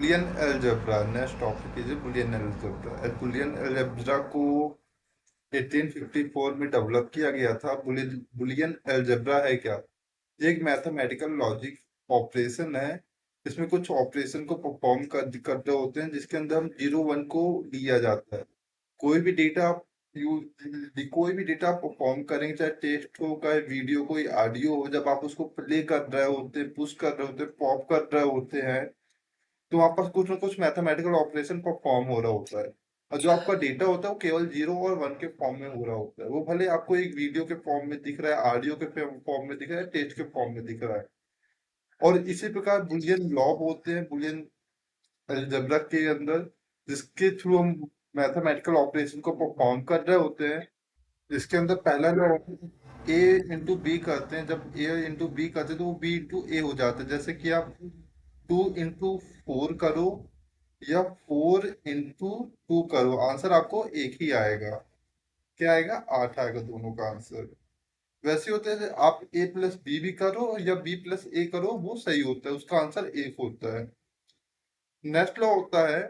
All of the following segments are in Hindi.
Boolean algebra next topic is Boolean algebra. Boolean algebra को 1854 में डेवलप किया गया था। बुलियन अलजेब्रा है क्या? ये एक मैथमेटिकल लॉजिक ऑपरेशन है। इसमें कुछ ऑपरेशन को परफॉर्म कर रहे होते हैं जिसके अंदर हम जीरो वन को लिया जाता है। कोई भी डेटा आप कोई भी डेटा आप परफॉर्म करेंगे, चाहे टेक्स्ट हो, चाहे वीडियो, कोई ऑडियो हो, जब आप उसको प्ले कर रहे होते हैं, पुश कर रहे होते हैं, पॉप कर रहे होते हैं, तो वहां पर कुछ ना कुछ मैथमेटिकल ऑपरेशन परफॉर्म हो रहा होता है। और जो आपका डेटा होता है वो केवल जीरो और वन के फॉर्म में हो रहा होता है। वो भले आपको एक वीडियो के फॉर्म में दिख रहा है, ऑडियो के फॉर्म में दिख रहा है, टेक्स्ट के फॉर्म में दिख रहा है। और इसी प्रकार बुलियन लॉ होते हैं बुलियन अलजेब्रा के अंदर, जिसके थ्रू हम मैथमेटिकल ऑपरेशन को परफॉर्म कर रहे होते हैं। इसके अंदर पहला लॉ ए इंटू बी करते हैं। जब ए इंटू बी करते हैं तो वो बी इंटू ए हो जाता है। जैसे कि आप 2 इंटू 4 करो या 4 इंटू 2 करो, आंसर आपको एक ही आएगा। क्या आएगा? 8 आएगा दोनों का आंसर। वैसे होता है आप ए प्लस बी भी करो या बी प्लस ए करो, वो सही होता है, उसका आंसर एक होता है। नेक्स्ट लॉ होता है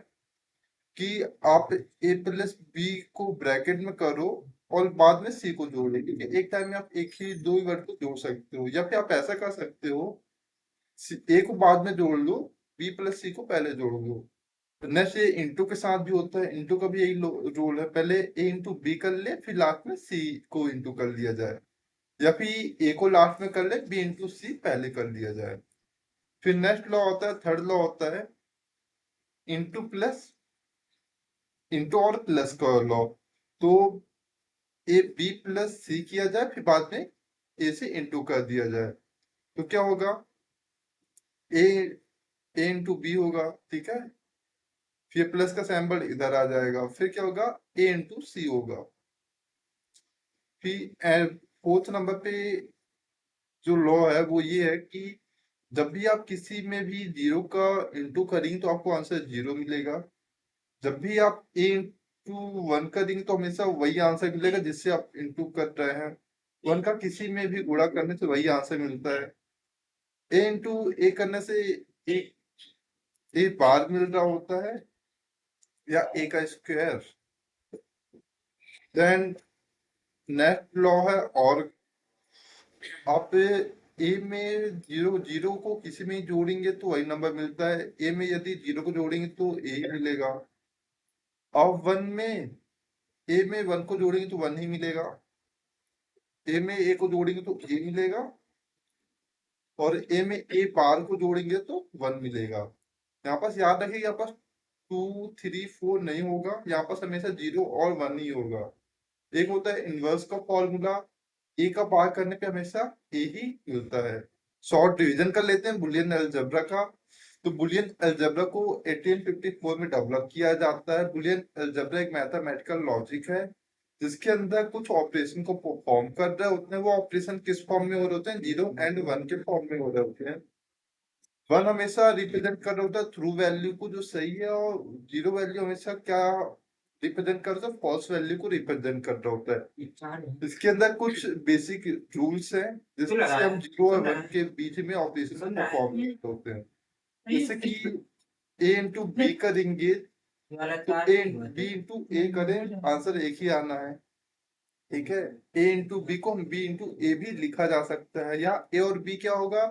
कि आप ए प्लस बी को ब्रैकेट में करो और बाद में सी को जोड़ लो, क्योंकि एक टाइम में आप एक ही दो ही वर्ड को जोड़ सकते हो। या फिर आप ऐसा कर सकते हो, ए को बाद में जोड़ लो, बी प्लस सी को पहले जोड़ लो। नेक्स्ट ये इंटू के साथ भी होता है। इंटू का भी यही रूल है, पहले ए इंटू बी कर ले, फिर लास्ट में सी को इंटू कर लिया जाए। या फिर ए को लास्ट में कर ले, बी इंटू सी पहले कर लिया जाए। फिर नेक्स्ट लॉ होता है, थर्ड लॉ होता है इंटू प्लस, इंटू और प्लस का लॉ। तो ए बी प्लस सी किया जाए, फिर बाद में ए से इंटू कर दिया जाए, तो क्या होगा? ए ए इंटू बी होगा, ठीक है। फिर प्लस का सैम्बल इधर आ जाएगा, फिर क्या होगा? ए इंटू सी होगा। फिर फोर्थ नंबर पे जो लॉ है वो ये है कि जब भी आप किसी में भी जीरो का इंटू करेंगे तो आपको आंसर जीरो मिलेगा। जब भी आप ए इंटू वन करेंगे तो हमेशा वही आंसर मिलेगा जिससे आप इंटू कर रहे हैं। वन का किसी में भी गुणा करने से वही आंसर मिलता है। ए इंटू ए करने से एक ए बार मिल रहा होता है या ए का स्क्वायर। देन नेक्स्ट लॉ है, और आप ए में जीरो जीरो को किसी में ही जोड़ेंगे तो वही नंबर मिलता है। ए में यदि जीरो को जोड़ेंगे तो ए ही मिलेगा। और वन में ए में वन को जोड़ेंगे तो वन ही मिलेगा। ए में ए को जोड़ेंगे तो ए मिलेगा। और ए में ए बार को जोड़ेंगे तो वन मिलेगा। यहाँ पास याद रखिए, यहाँ पास 2 3 4 नहीं होगा, यहाँ पास हमेशा जीरो और वन ही होगा। एक होता है इनवर्स का फॉर्मूला, ए का पार करने पे हमेशा ए ही मिलता है। शॉर्ट डिवीजन कर लेते हैं बुलियन अलजेब्रा का। तो बुलियन अलजेब्रा को 1854 में डेवलप किया जाता है। बुलियन अलजेब्रा एक मैथमेटिकल लॉजिक है जिसके अंदर कुछ ऑपरेशन को परफॉर्म कर रहे होते हैं। वो ऑपरेशन किस फॉर्म में हो रहे होते हैं? जीरो एंड वन के फॉर्म में हो रहे होते हैं। वन हमेशा रिप्रेजेंट कर रहा होता है ट्रू वैल्यू को जो सही है, और जीरो वैल्यू हमेशा क्या रिप्रेजेंट कर रहा होता है? फॉल्स वैल्यू को रिप्रेजेंट कर रहा होता है। इसके अंदर कुछ बेसिक रूल्स हैं जिससे हम जीरो और वन के बीच में ऑपरेशन को परफॉर्म करते होते हैं। जैसे कि ए इंटू बी करेंगे तो ए बी इंटू ए करें, आंसर एक ही आना है, ठीक है। ए इंटू बी को हम बी इंटू ए भी लिखा जा सकता है, या ए और बी क्या होगा?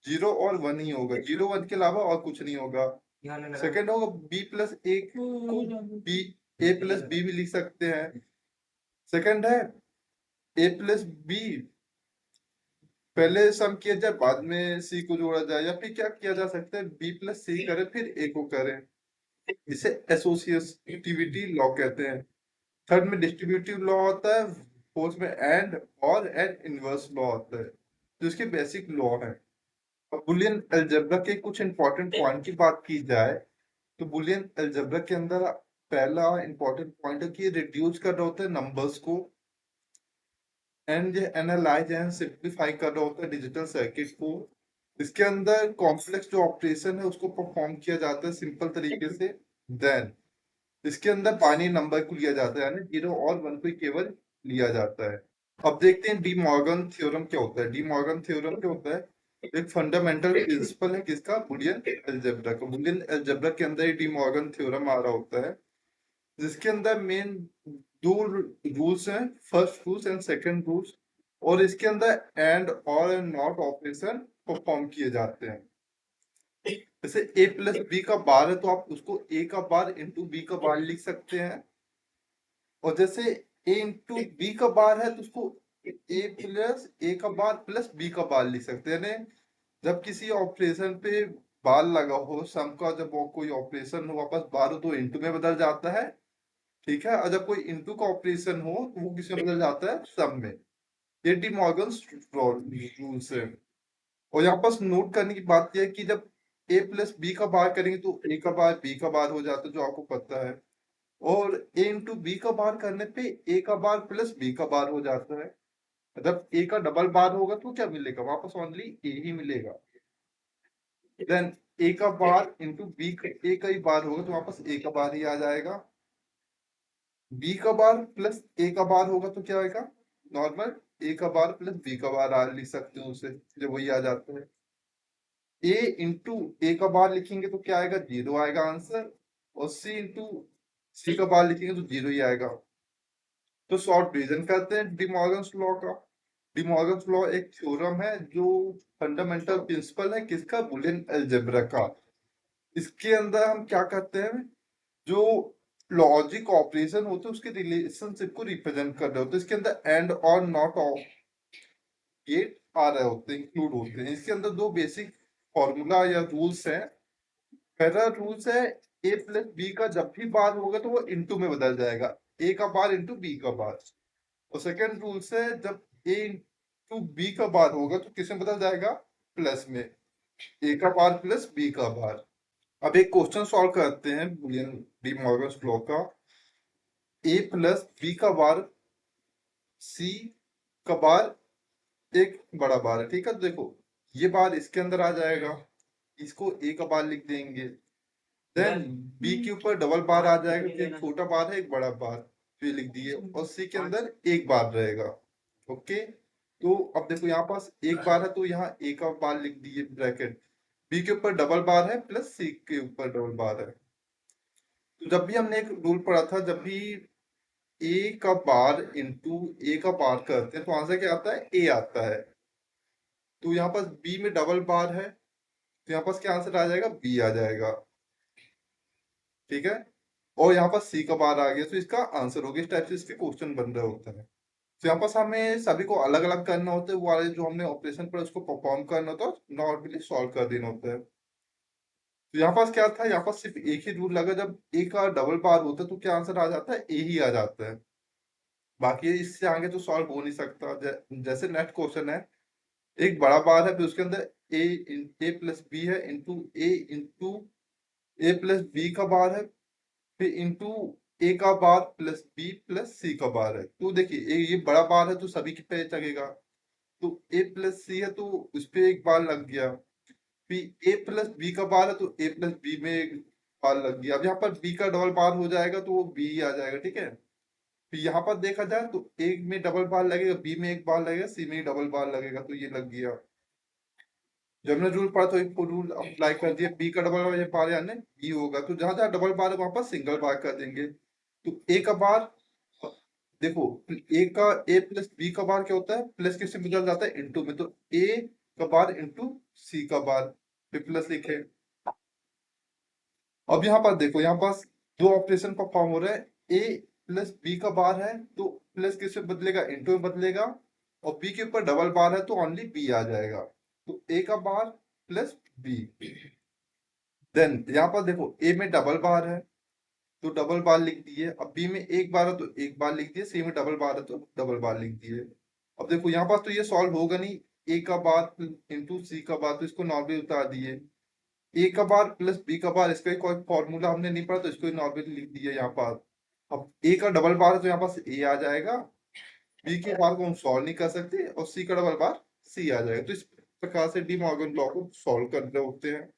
जीरो और वन ही होगा, जीरो वन के अलावा और कुछ नहीं होगा। सेकंड होगा बी प्लस ए को बी, ए प्लस बी भी लिख सकते हैं। सेकंड है ए प्लस बी पहले सम किया जाए, बाद में सी को जोड़ा जाए। या फिर क्या किया जा सकता है? बी प्लस सी करें फिर ए को करें, इसे एसोसिएटिविटी लॉ कहते हैं। थर्ड में डिस्ट्रीब्यूटिव लॉ होता है। फोर्थ में एंड और एंड इनवर्स लॉ होता है, जो इसके बेसिक लॉ है। अब बुलियन अलजेब्रा के कुछ इंपॉर्टेंट पॉइंट की बात की जाए तो बुलियन अलजेब्रा के अंदर पहला इंपॉर्टेंट पॉइंट है कि ये रिड्यूस कर रहा होता है नंबर्स को, एंड ये एनालाइज एंड सिंप्लीफाई कर रहा होता है डिजिटल सर्किट को। इसके अंदर कॉम्प्लेक्स जो ऑपरेशन है उसको परफॉर्म किया जाता है सिंपल तरीके से। देन इसके अंदर बाइनरी नंबर को लिया जाता है, यानी जीरो और वन को केवल लिया जाता है। अब देखते हैं डी मॉर्गन थ्योरम क्या होता है। डी मॉर्गन थ्योरम क्या होता है? एक फंडामेंटल प्रिंसिपल है किसका, बुलियन अलजेब्रा का। बुलियन अलजेब्रा के अंदर डी मॉर्गन थ्योरम आ रहा होता है, जिसके अंदर मेन दो रूल्स हैं, first rules and second rules, और इसके अंदर एंड और एंड नॉट ऑपरेशन परफॉर्म किए जाते हैं। जैसे ए प्लस बी का बार है तो आप उसको ए का बार इंटू बी का बार लिख सकते हैं, और जैसे ए इंटू बी का बार है तो उसको ए का बार प्लस बी का बार लिख सकते हैं। यानी जब किसी ऑपरेशन पे बार लगा हो सम का, जब वो कोई ऑपरेशन हो वापस बार हो तो इंटू में बदल जाता है, ठीक है, और जब कोई इंटू का ऑपरेशन हो तो वो किसमें बदल जाता है, सम में। ये डी मॉर्गन रूल्स है। और यहाँ पर नोट करने की बात यह है कि जब ए प्लस बी का बार करेंगे तो ए का बार बी का बार हो जाता है, जो आपको पता है, और ए इंटू बी का बार करने पे ए का बार प्लस बी का बार हो जाता है। जब ए का डबल बार होगा तो क्या मिलेगा, वापस ओनली ए ही मिलेगा। देन ए का बार इंटू बी का, ए का ही बार होगा तो वापस ए का बार ही आ जाएगा। बी का बार प्लस ए का बार होगा तो क्या आएगा, नॉर्मल ए का बार प्लस बी का बार लिख सकते हो उसे, जो वही आ जाता है। ए इंटू ए का बार लिखेंगे तो क्या आएगा, जीरो आएगा आंसर, और सी इंटू सी का बार लिखेंगे तो जीरो ही आएगा। तो शॉर्ट डिवीजन करते हैं डिमॉर्गन्स लॉ का। डिमॉर्गन्स लॉ एक थ्योरम है जो फंडामेंटल प्रिंसिपल है किसका, बुलियन अलजेब्रा का। इसके अंदर हम क्या करते हैं, जो लॉजिक ऑपरेशन होते हैं उसके रिलेशनशिप को रिप्रेजेंट कर रहे होते हैं। इसके अंदर एंड और नॉट ऑफ गेट आ रहे होते हैं, इंक्लूड होते हैं। इसके अंदर दो बेसिक फॉर्मूला या रूल्स हैं। पहला रूल्स है ए प्लस बी का जब भी बार होगा तो वो इंटू में बदल जाएगा, ए का बार इंटू बी का बार। और सेकंड रूल्स है जब ए इंटू बी का बार होगा तो किसमें बदल जाएगा, प्लस में, ए का बार प्लस बी का बार। अब एक क्वेश्चन सॉल्व करते हैं बुलियन डी मॉर्गन्स लॉ का। ए प्लस बी का बार सी का बार एक बड़ा बार है, ठीक है, तो देखो ये बार इसके अंदर आ जाएगा, इसको ए का बार लिख देंगे। देन बी के ऊपर डबल बार आ जाएगा, एक छोटा बार है एक बड़ा बार, तो ये लिख दिए, और सी के अंदर एक बार रहेगा। ओके, तो अब देखो यहाँ पास एक बार है तो यहाँ ए का बार लिख दिए ब्रैकेट, बी के ऊपर डबल बार है प्लस सी के ऊपर डबल बार है। तो जब भी हमने एक रूल पढ़ा था, जब भी ए का बार इंटू ए का बार करते हैं तो आंसर क्या आता है, ए आता है। तो यहाँ पास बी में डबल बार है तो यहाँ पास क्या आंसर आ जाएगा, बी आ जाएगा, ठीक है। और यहाँ पर सी का बार आ गया तो इसका आंसर हो गया। इस टाइप से इसके क्वेश्चन बन रहे होते हैं। तो यहाँ पर हमें सभी को अलग अलग करना होता है, वो वाले जो हमने ऑपरेशन पर उसको परफॉर्म करना होता है, नॉर्मली सॉल्व कर देना होता है। तो यहाँ पास क्या था, यहाँ पास सिर्फ एक ही रूल लगा, जब ए का डबल बार होता है तो क्या आंसर आ जाता है, ए ही आ जाता है। बाकी इससे आगे तो सॉल्व हो नहीं सकता। जैसे नेक्स्ट क्वेश्चन है, एक बड़ा बार है फिर उसके अंदर ए प्लस बी है इंटू ए प्लस बी का बार है, फिर इंटू ए का बार प्लस बी प्लस सी का बार है। तो देखिए ये बड़ा बार है तो सभी के पे लगेगा, तो ए प्लस सी है तो उस पे एक बार लग गया। फिर ए प्लस बी का बार है तो ए प्लस बी में एक बार लग गया। अब यहाँ पर बी का डबल बार हो जाएगा तो वो बी आ जाएगा, ठीक है। फिर यहाँ पर देखा जाए तो ए में डबल बार लगेगा, बी में एक बार लगेगा, सी में डबल बार लगेगा, तो ये लग गया। जब हमने रूल पढ़ा तो एक रूल अप्लाई कर दिया, बी का डबल बार यानी बी होगा, तो जहां जहां डबल बार है वहां पर सिंगल बार कर देंगे। तो ए का बार, देखो ए प्लस बी का बार क्या होता है, प्लस किससे बदल जाता है, इंटू में, तो ए का बार इंटू सी का बार, फिर प्लस लिखे। अब यहाँ पर देखो यहाँ पास दो ऑपरेशन परफॉर्म हो रहे हैं, ए प्लस बी का बार है तो प्लस किससे बदलेगा, इंटू में बदलेगा, और बी के ऊपर डबल बार है तो ओनली बी आ जाएगा। तो ए का बार प्लस बी। देन यहाँ पर देखो ए में डबल बार है तो डबल बार लिख दिए, अब बी में एक बार है तो एक बार लिख दिए, सी में डबल बार है तो डबल बार लिख दिए। अब देखो यहाँ पास तो ये सॉल्व होगा नहीं, ए का बार इंटू सी का बार, तो इसको नॉर्मली उतार दिए। ए का बार प्लस बी का बार, इसका कोई फॉर्मूला हमने नहीं पढ़ा तो इसको नॉर्मली लिख दिया यहाँ पर। अब ए का डबल बार है तो यहाँ पास ए आ जाएगा, बी के बार को हम सॉल्व नहीं कर सकते, और सी का डबल बार सी आ जाएगा। तो इस प्रकार से डी मॉर्गन लॉ को सॉल्व कर रहे होते हैं।